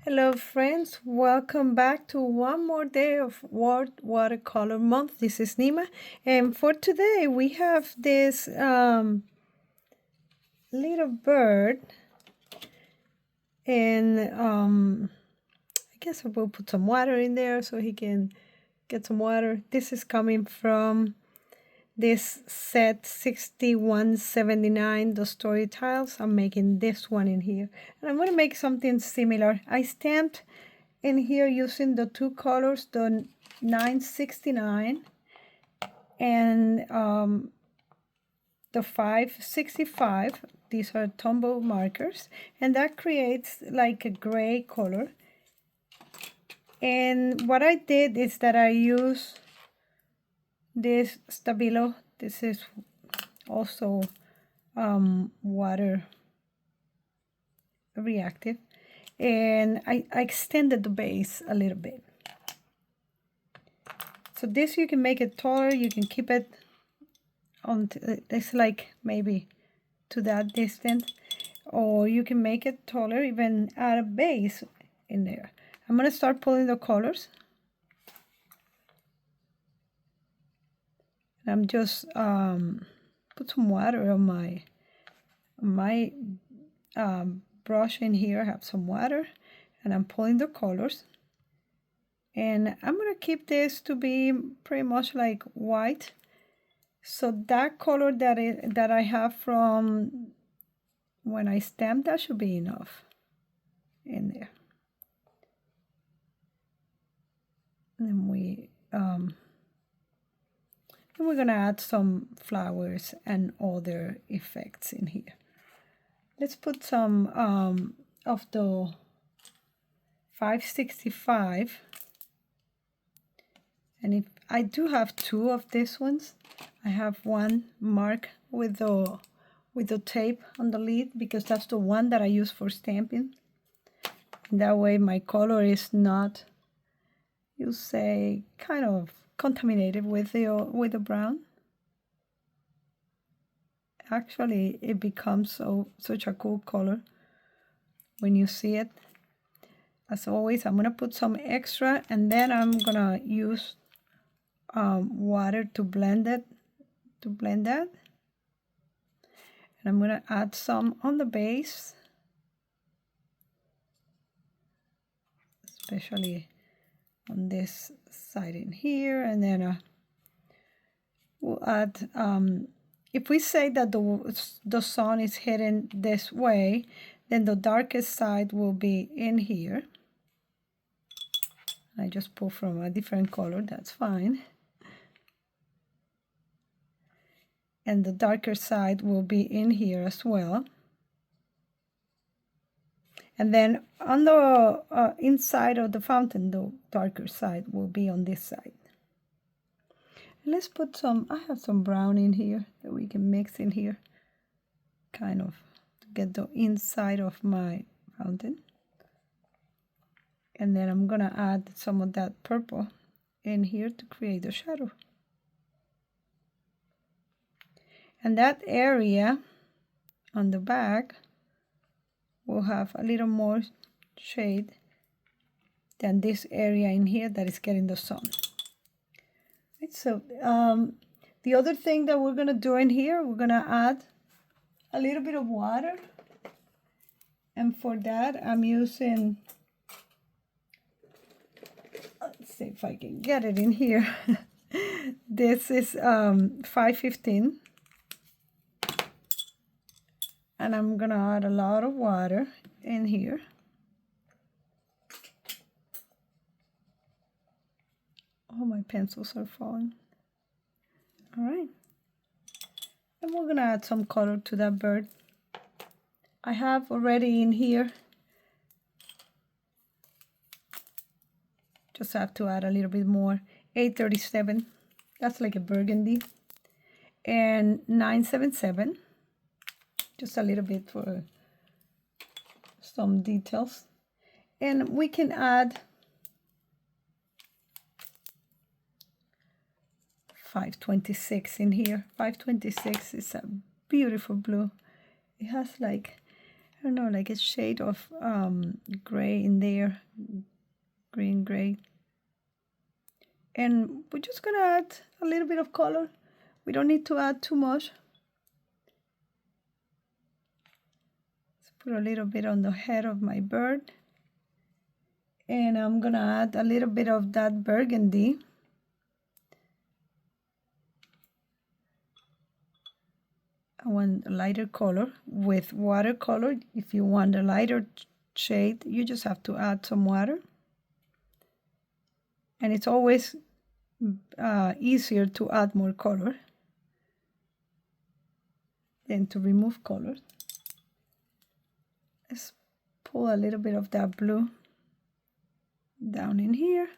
Hello friends, welcome back to one more day of World Watercolor Month. This is Nima, and for today we have this little bird, and I guess I will put some water in there so he can get some water. This is coming from this set 6179, the story tiles. I'm making this one in here, and I'm going to make something similar. I stamped in here using the two colors, the 969 and the 565. These are Tombow markers, and that creates like a gray color. And what I did is that I use this Stabilo. This is also water reactive, and I extended the base a little bit. So this, you can make it taller, you can keep it on, it's like maybe to that distance, or you can make it taller, even add a base in there. I'm going to start pulling the colors. I'm just put some water on my brush in here. I have some water, and I'm pulling the colors. And I'm gonna keep this to be pretty much like white. So that color that I have from when I stamped, that should be enough in there. And then we're gonna add some flowers and other effects in here. Let's put some of the 565. And if I do have two of these ones, I have one marked with the tape on the lid, because that's the one that I use for stamping. And that way my color is not, you say, kind of contaminated with the brown. Actually, it becomes such a cool color when you see it. As always, I'm gonna put some extra, and then I'm gonna use water to blend that. And I'm gonna add some on the base, especially on this side in here. And then we'll add, if we say that the sun is hidden this way, then the darkest side will be in here. I just pull from a different color, that's fine. And the darker side will be in here as well. And then on the inside of the fountain, the darker side will be on this side. And let's put some, I have some brown in here that we can mix in here, kind of to get the inside of my fountain. And then I'm gonna add some of that purple in here to create the shadow. And that area on the back will have a little more shade than this area in here that is getting the sun. Right, so the other thing that we're gonna do in here, we're gonna add a little bit of water. And for that, I'm using, let's see if I can get it in here. This is 515. And I'm gonna add a lot of water in here. Oh, my pencils are falling. All right. And we're gonna add some color to that bird. I have already in here, just have to add a little bit more, 837. That's like a burgundy. And 977. Just a little bit for some details. And we can add 526 in here. 526 is a beautiful blue. It has like I don't know, like a shade of gray in there, green gray. And we're just gonna add a little bit of color. We don't need to add too much. Let's put a little bit on the head of my bird. And I'm gonna add a little bit of that burgundy. I want a lighter color with watercolor. If you want a lighter shade, you just have to add some water. And it's always easier to add more color than to remove color. Let's pull a little bit of that blue down in here.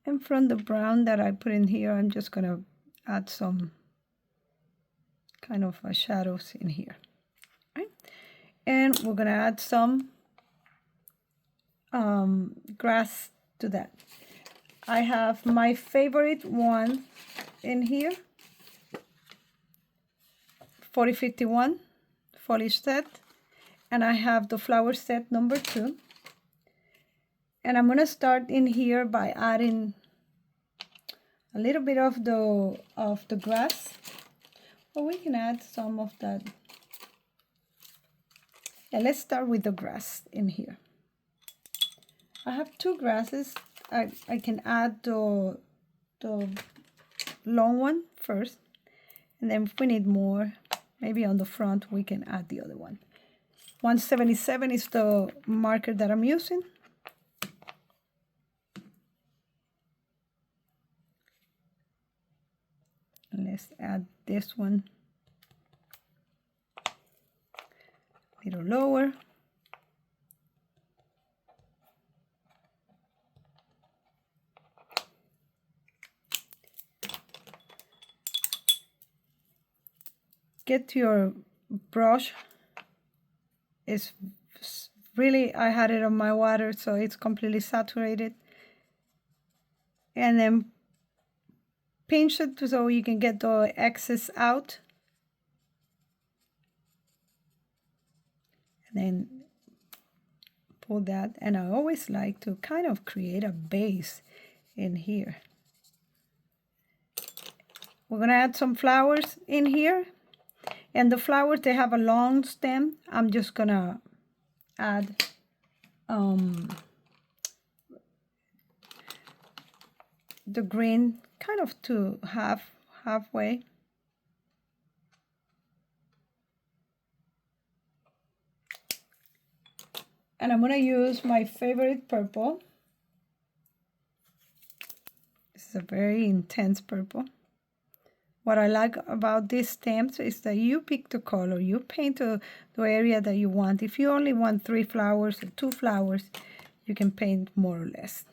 And from the brown that I put in here, I'm just gonna add some kind of shadows in here. Right? And we're gonna add some grass to that. I have my favorite one in here, 4051 Foliage Set, and I have the flower set number 2. And I'm gonna start in here by adding a little bit of the grass, or we can add some of that. Yeah, let's start with the grass in here. I have 2 grasses. I can add the long one first, and then if we need more, maybe on the front, we can add the other one. 177 is the marker that I'm using. And let's add this one a little lower. Get your brush. It's really, I had it on my water, so it's completely saturated. And then pinch it so you can get the excess out. And then pull that. And I always like to kind of create a base in here. We're gonna add some flowers in here. And the flowers, they have a long stem. I'm just gonna add the green kind of to halfway. And I'm gonna use my favorite purple. This is a very intense purple. What I like about these stamps is that you pick the color, you paint the area that you want. If you only want 3 flowers or 2 flowers, you can paint more or less.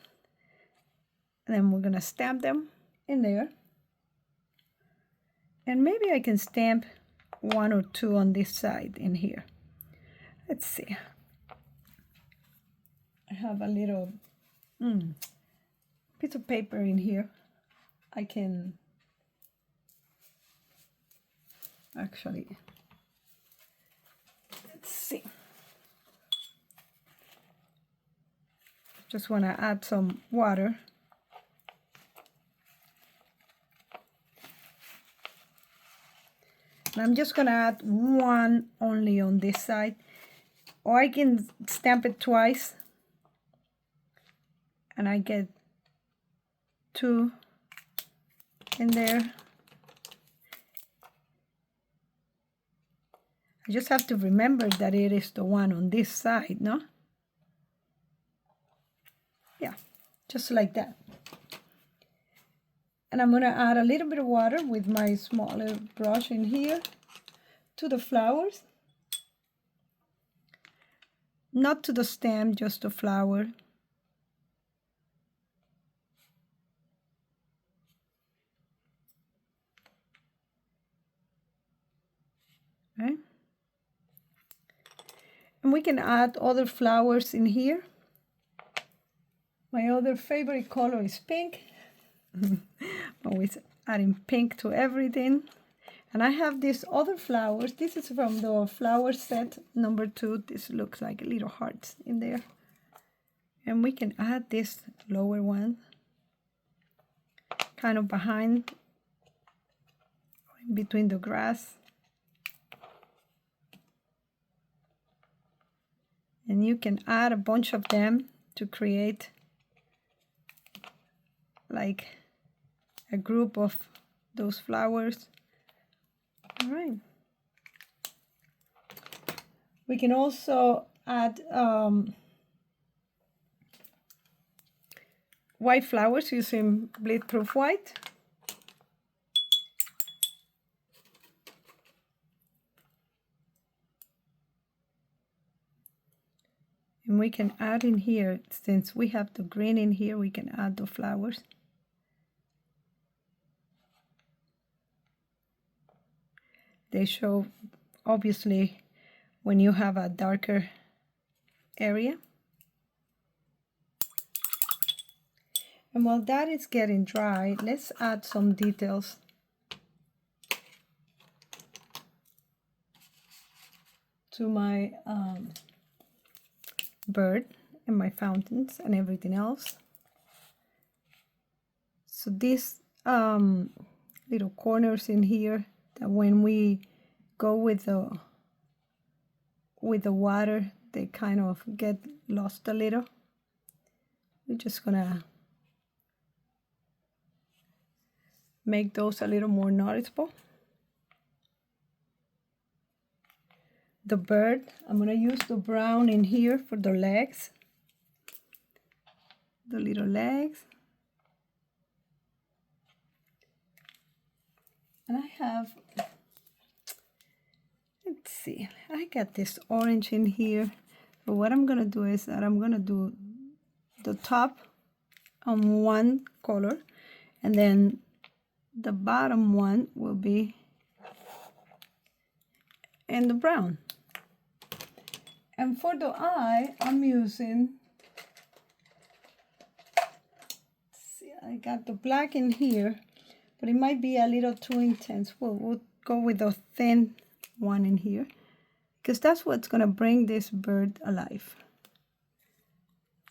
And then we're gonna stamp them in there. And maybe I can stamp 1 or 2 on this side in here. Let's see. I have a little piece of paper in here. I can actually, let's see. Just want to add some water. And I'm just going to add 1 only on this side, or I can stamp it twice and I get 2 in there. I just have to remember that it is the one on this side, no? Yeah, just like that. And I'm gonna add a little bit of water with my smaller brush in here to the flowers. Not to the stem, just the flower. Okay. And we can add other flowers in here. My other favorite color is pink. Always adding pink to everything. And I have these other flowers. This is from the flower set number 2. This looks like little hearts in there. And we can add this lower one, kind of behind, in between the grass. And you can add a bunch of them to create like a group of those flowers. All right. We can also add white flowers using bleed-proof white. And we can add in here, since we have the green in here, we can add the flowers. They show, obviously, when you have a darker area. And while that is getting dry, let's add some details. To my bird and my fountains and everything else. So these little corners in here, that when we go with the water, they kind of get lost a little. We're just gonna make those a little more noticeable. The bird, I'm gonna use the brown in here for the legs, the little legs. And I have, let's see, I got this orange in here. But what I'm gonna do is that I'm gonna do the top on one color, and then the bottom one will be in the brown. And for the eye, I'm using, see, I got the black in here, but it might be a little too intense. We'll go with the thin one in here, because that's what's gonna bring this bird alive.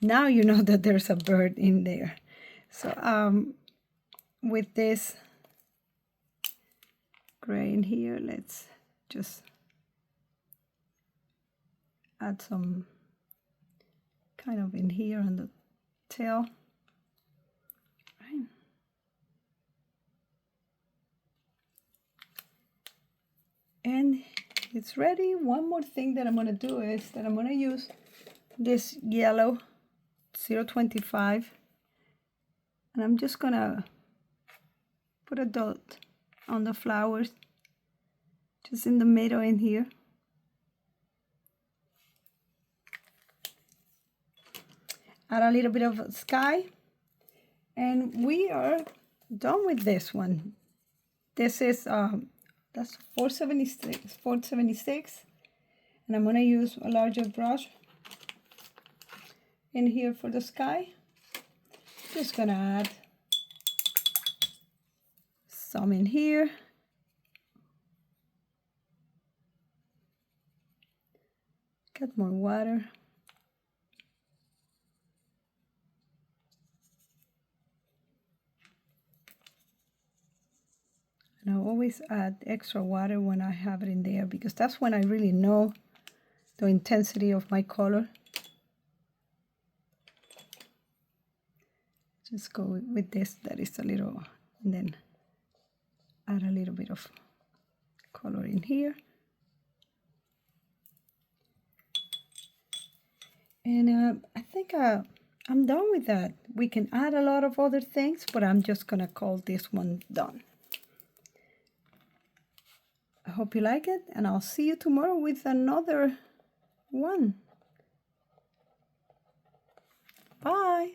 Now you know that there's a bird in there. So with this gray in here, let's just add some kind of in here on the tail. Right. And it's ready. One more thing that I'm going to do is that I'm going to use this yellow 025, and I'm just going to put a dot on the flowers just in the middle in here. Add a little bit of sky, and we are done with this one. This is that's 476, and I'm gonna use a larger brush in here for the sky. Just gonna add some in here. Get more water. And I always add extra water when I have it in there, because that's when I really know the intensity of my color. Just go with this, that is a little, and then add a little bit of color in here. And I think I'm done with that. We can add a lot of other things, but I'm just gonna call this one done. I hope you like it, and I'll see you tomorrow with another one. Bye.